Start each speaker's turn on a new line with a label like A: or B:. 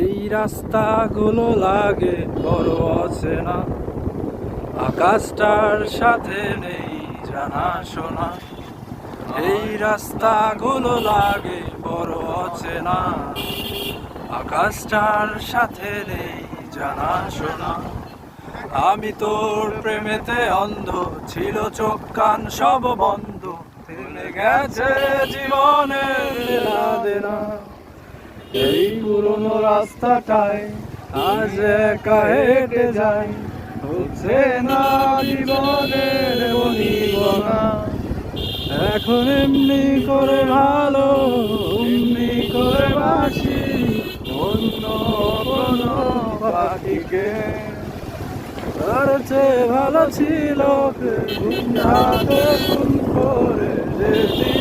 A: এই রাস্তাগুলো লাগে বড় অচেনা, আকাশটার সাথে নেই জানা শোনা। এই রাস্তাগুলো লাগে বড় অচেনা, আকাশটার সাথে নেই জানা শোনা। আমি তোর প্রেমেতে অন্ধ, ছিল চোখ কান সব বন্ধ, থেমে গেছে জীবনের লেনা দেনা। এই পুরনো রাস্তাটায় আজ একা হেঁটে যাই, হচ্ছে না জীবনের বনিবনা। এখন এমনি করে ভালো, এমনি করে বাসি, অন্য কোনো পাখিকে। তার চেয়ে ভালো ছিল ঘুম রাতে খুন করে যেতি।